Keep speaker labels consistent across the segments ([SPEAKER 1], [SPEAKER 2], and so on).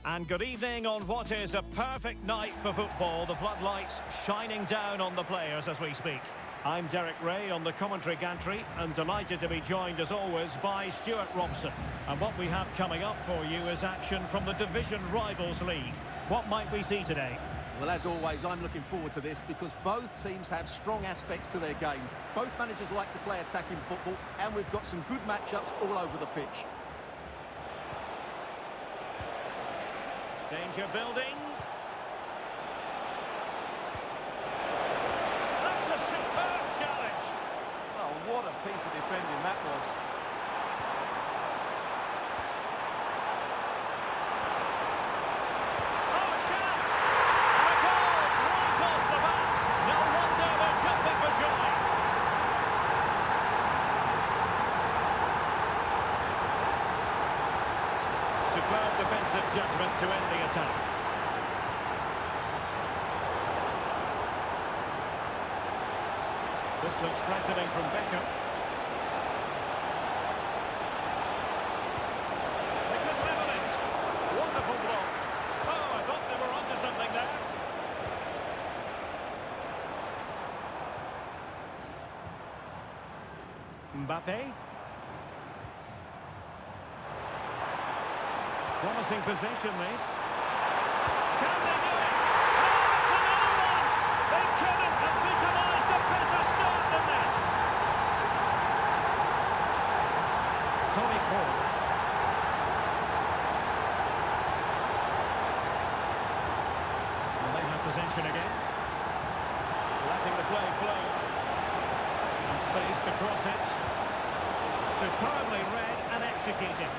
[SPEAKER 1] And good evening on what is a perfect night for football. The floodlights shining down on the players as we speak. I'm Derek Ray on the commentary gantry and delighted to be joined as always by Stuart Robson. And what we have coming up for you is action from the Division Rivals League. What might we see today?
[SPEAKER 2] Well, as always, I'm looking forward to this because both teams have strong aspects to their game. Both managers like to play attacking football and we've got some good matchups all over the pitch.
[SPEAKER 1] Danger building. That's a superb challenge.
[SPEAKER 2] Oh, what a piece of defending that was.
[SPEAKER 1] Oh, a chance! And a goal right off the bat. No wonder they're jumping for joy. Superb defensive judgment to end the attack. This looks threatening from Beckham. They could level it. Wonderful block. Oh, I thought they were onto something there. Mbappe. Promising possession, this. Can they do it? Oh, it's another one! They couldn't have visualised a better start than this. Tony Kroos. Well, they have possession again. Letting the play flow. And space to cross it. Superbly read and executed.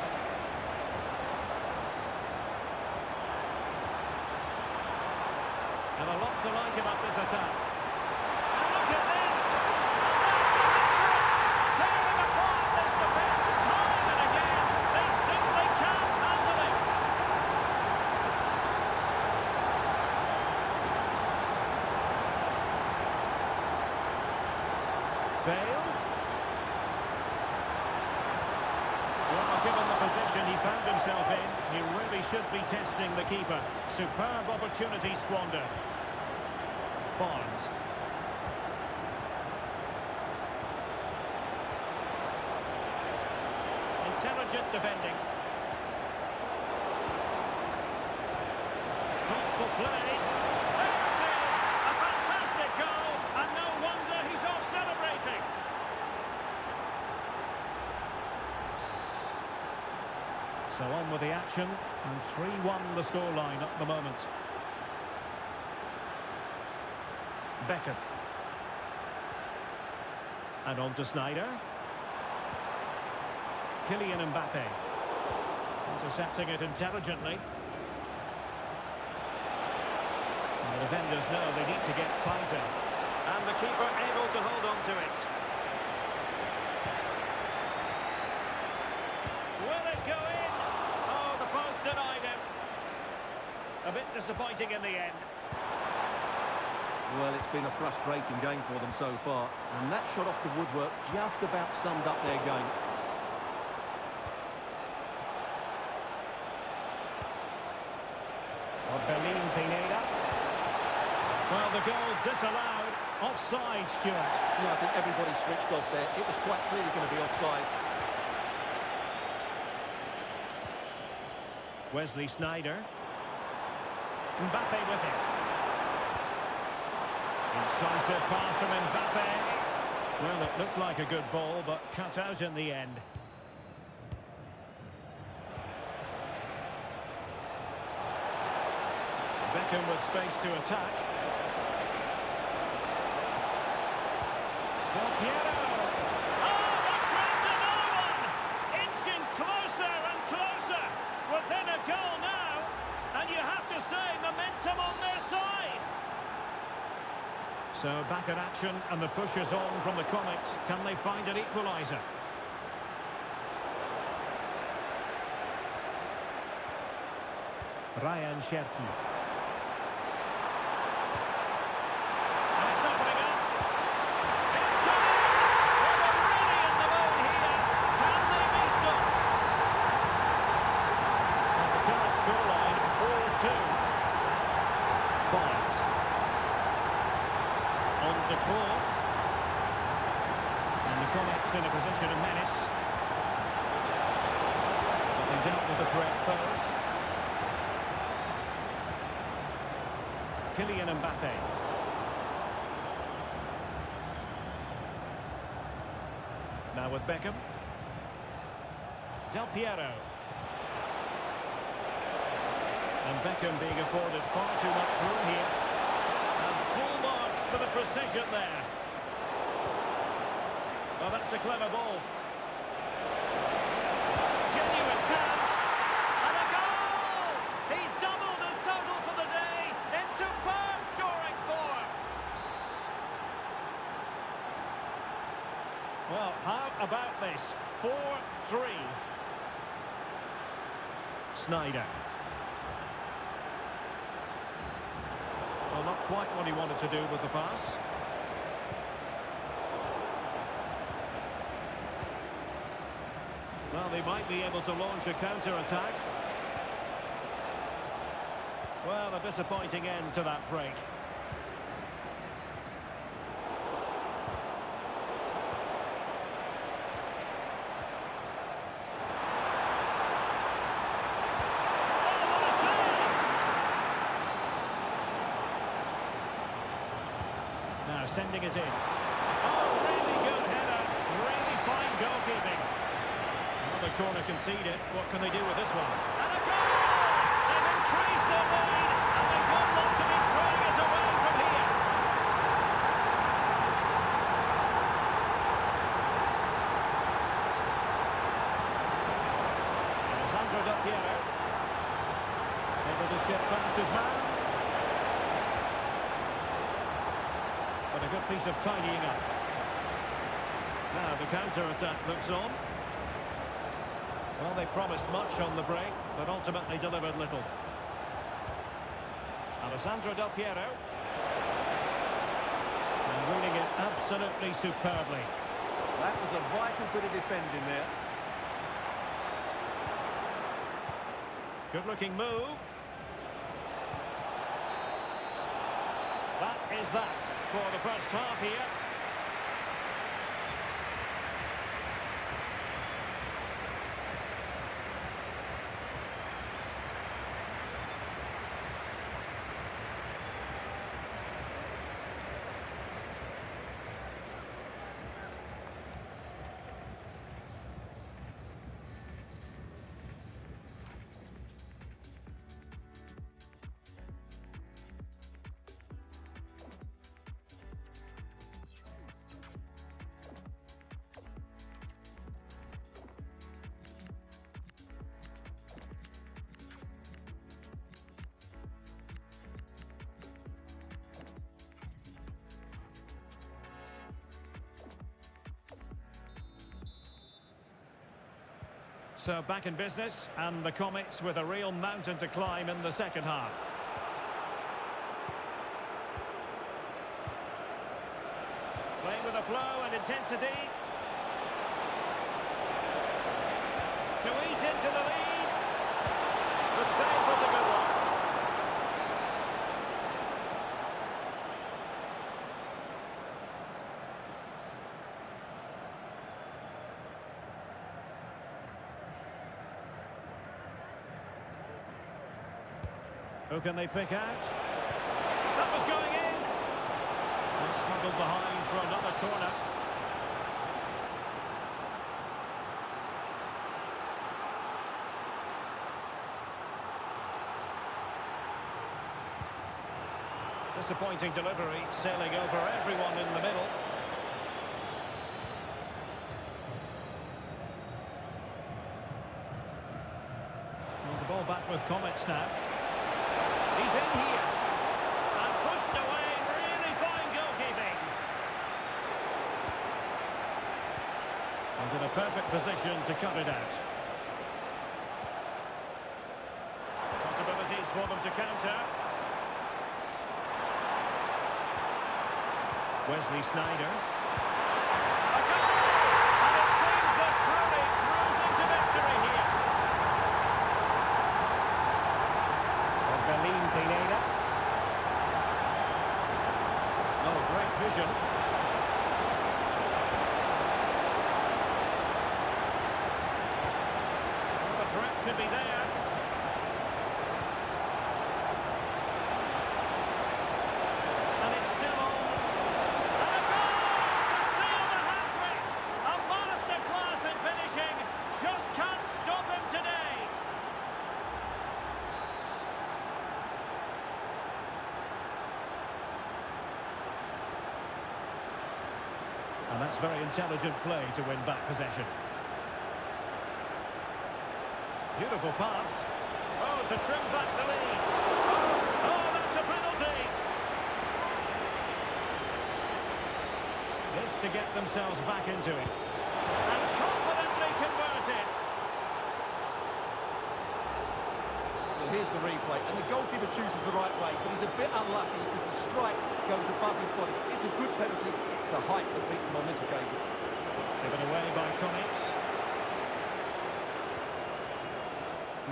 [SPEAKER 1] And a lot to like about this attack. And look at this! That's a tearing apart this defence time and again. They simply can't handle it. Bale. Well, given the position he found himself in, he really should be testing the keeper. Superb opportunity squandered. Barnes. Intelligent defending. Thoughtful play. There it is! A fantastic goal, and no wonder he's off celebrating. So on with the action, and 3-1 the scoreline at the moment. Beckham. And on to Sneijder. Kylian Mbappe. Intercepting it intelligently. And the defenders know they need to get tighter. And the keeper able to hold on to it. Will it go in? Oh, the post denied him. A bit disappointing in the end.
[SPEAKER 2] Well, it's been a frustrating game for them so far. And that shot off the woodwork just about summed up their game.
[SPEAKER 1] Berlin Pineda. Well, the goal disallowed. Offside, Stuart.
[SPEAKER 2] Yeah, I think everybody switched off there. It was quite clearly going to be offside.
[SPEAKER 1] Wesley Sneijder. Mbappe with it. Incisive pass from Mbappe. Well, it looked like a good ball, but cut out in the end. Beckham with space to attack. Del Piero. Oh, that grabs another one! Inching closer and closer. Within a goal now. And you have to say, momentum on their side. So back at action, and the push is on from the Comets. Can they find an equaliser? Ryan Cherki. And it's opening up. It's coming! They were really in the mood here. Can they be stopped? So the current scoreline are close. And the Comets in a position of menace. But they dealt with the threat first. Kylian Mbappe. Now with Beckham. Del Piero. And Beckham being afforded far too much room here. And full marks for the precision there. Well, that's a clever ball. Genuine chance. And a goal! He's doubled his total for the day in superb scoring form. Well, how about this? 4-3. Sneijder. Well, not quite what he wanted to do with the pass. Well, they might be able to launch a counter-attack. Well, a disappointing end to that break. Now sending us in. Oh, really good header. Really fine goalkeeping. Well, the corner conceded. What can they do with this one? And a goal! They've increased their lead, and they don't want to be throwing us away from here. Alessandro Del Piero. Able to skip past his man. But a good piece of tidying up. Now the counter-attack looks on. Well, they promised much on the break, but ultimately delivered little. Alessandro Del Piero. And reading it absolutely superbly.
[SPEAKER 2] That was a vital bit of defending there.
[SPEAKER 1] Good-looking move. That is that for the first half here. So back in business, and the Comets with a real mountain to climb in the second half. Playing with a flow and intensity. To eat into the lead. The save was a good one. Who can they pick out? That was going in. They smuggled behind for another corner. Disappointing delivery, sailing over everyone in the middle. And the ball back with Comets now. He's in here. And pushed away. Really fine goalkeeping. And in a perfect position to cut it out. Possibilities for them to counter. Wesley Sneijder. A goal! And it seems they're truly cruising to victory here. Pineda. Oh, great vision. And that's very intelligent play to win back possession. Beautiful pass. Oh, to trim back the lead. Oh, that's a penalty. This to get themselves back into it. And confidently converted.
[SPEAKER 2] Well, here's the replay, and the goalkeeper chooses the right way, but he's a bit unlucky because the strike goes above his body. It's a good penalty. It's the height that beats him on this occasion.
[SPEAKER 1] Given away by Comics.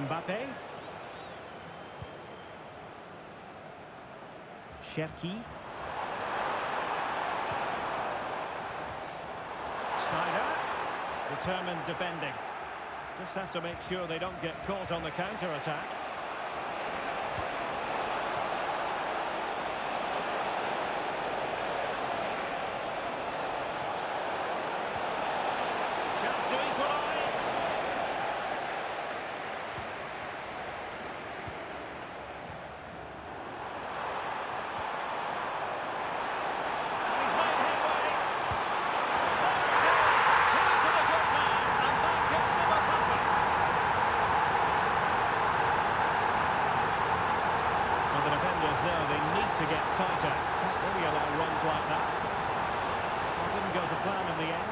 [SPEAKER 1] Mbappe. Cherki. Snyder. Determined defending. Just have to make sure they don't get caught on the counter-attack. Chance to equalise. And he's made headway. There it is. Two to the good man, and that gives them a buffer. Well, the defenders know they need to get tighter. Can't really allow runs like that. Well, didn't go to plan in the end.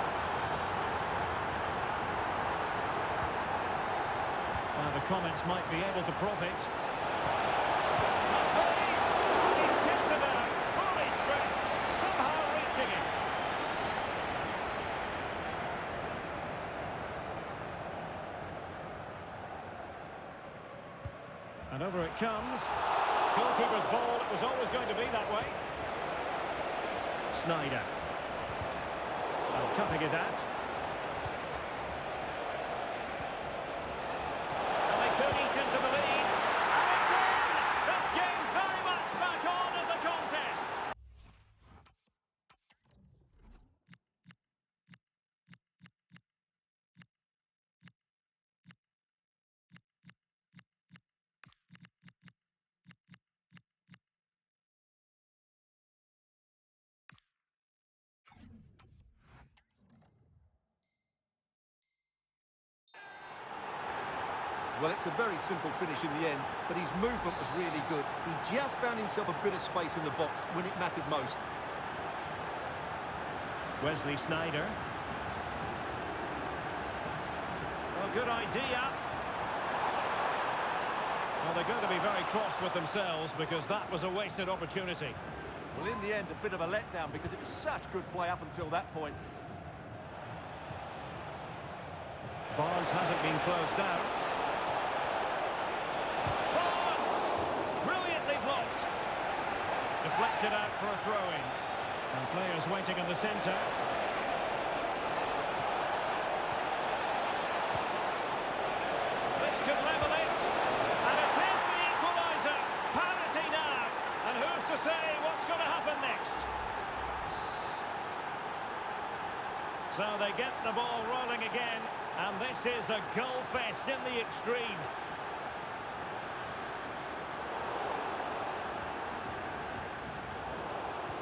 [SPEAKER 1] Now the Comets might be able to profit. Must be. He's tipped it out, fully stretched, somehow reaching it. And over it comes. Goalkeeper's ball, it was always going to be that way. Snyder. And cutting it out. And they could eat into the lead. And it's in! This game very much back on as a contest.
[SPEAKER 2] Well, it's a very simple finish in the end, but his movement was really good. He just found himself a bit of space in the box when it mattered most.
[SPEAKER 1] Wesley Snyder. Well, good idea. Well, they're going to be very cross with themselves because that was a wasted opportunity.
[SPEAKER 2] Well, in the end, a bit of a letdown because it was such good play up until that point.
[SPEAKER 1] Barnes hasn't been closed down. Barnes! Brilliantly blocked. Deflected out for a throw-in. And players waiting in the centre. This could level it. And it is the equaliser. Parity now. And who's to say what's going to happen next? So they get the ball rolling again. And this is a goal fest in the extreme.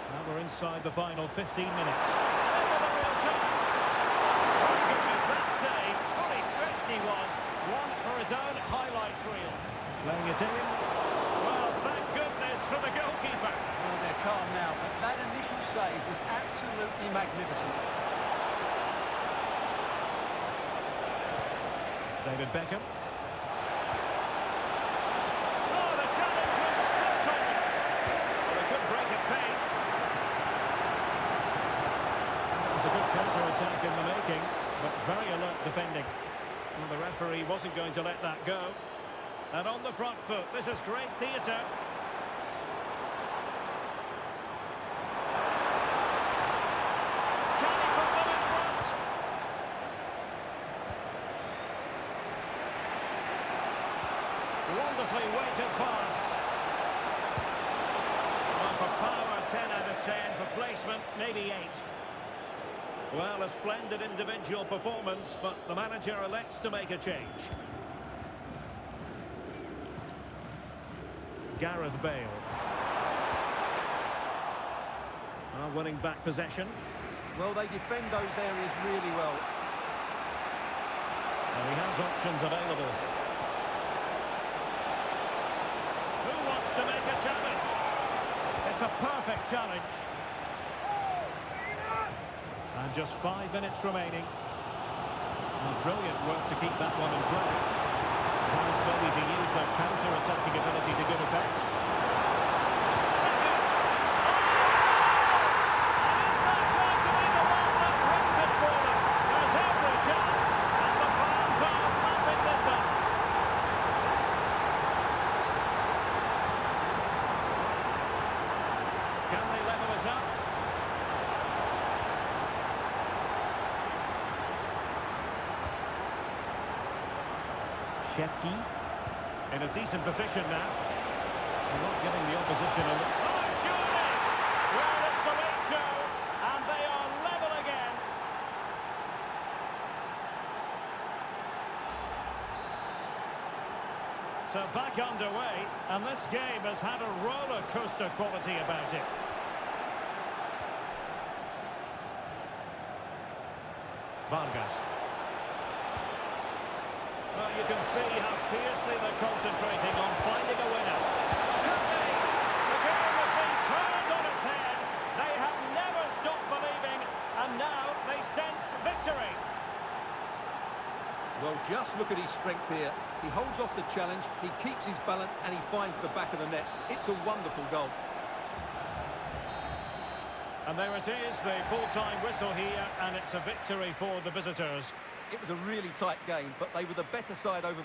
[SPEAKER 1] Now we're inside the final 15 minutes. With a real chance. My goodness, that save. Fully stretched he was. One for his own highlights reel. Playing it in. Well, thank goodness for the goalkeeper.
[SPEAKER 2] Well, they're calm now, but that initial save was absolutely magnificent.
[SPEAKER 1] David Beckham. Oh, the challenge was spot on. Well, a good break at pace. That was a good counter-attack in the making, but very alert defending. Well, the referee wasn't going to let that go. And on the front foot, this is great theatre. Can he put them in front? Wonderfully weighted pass. Well, for power, 10 out of 10. For placement, maybe 8. Well, a splendid individual performance, but the manager elects to make a change. Gareth Bale. Winning back possession.
[SPEAKER 2] Well, they defend those areas really well.
[SPEAKER 1] And he has options available. Who wants to make a challenge? It's a perfect challenge. And just 5 minutes remaining. And brilliant work to keep that one in play. Tries maybe to use their counter-attacking ability to good effect. Shefki in a decent position now. They're not giving the opposition a look. Oh, surely! Well, it's the late show, and they are level again. So back underway, and this game has had a roller coaster quality about it. Vargas. Well, you can see how fiercely they're concentrating on finding a winner. Could be. The game has been turned on its head. They have never stopped believing, and now they sense victory.
[SPEAKER 2] Well, just look at his strength here. He holds off the challenge, he keeps his balance, and he finds the back of the net. It's a wonderful goal.
[SPEAKER 1] And there it is, the full-time whistle here, and it's a victory for the visitors.
[SPEAKER 2] It was a really tight game, but they were the better side over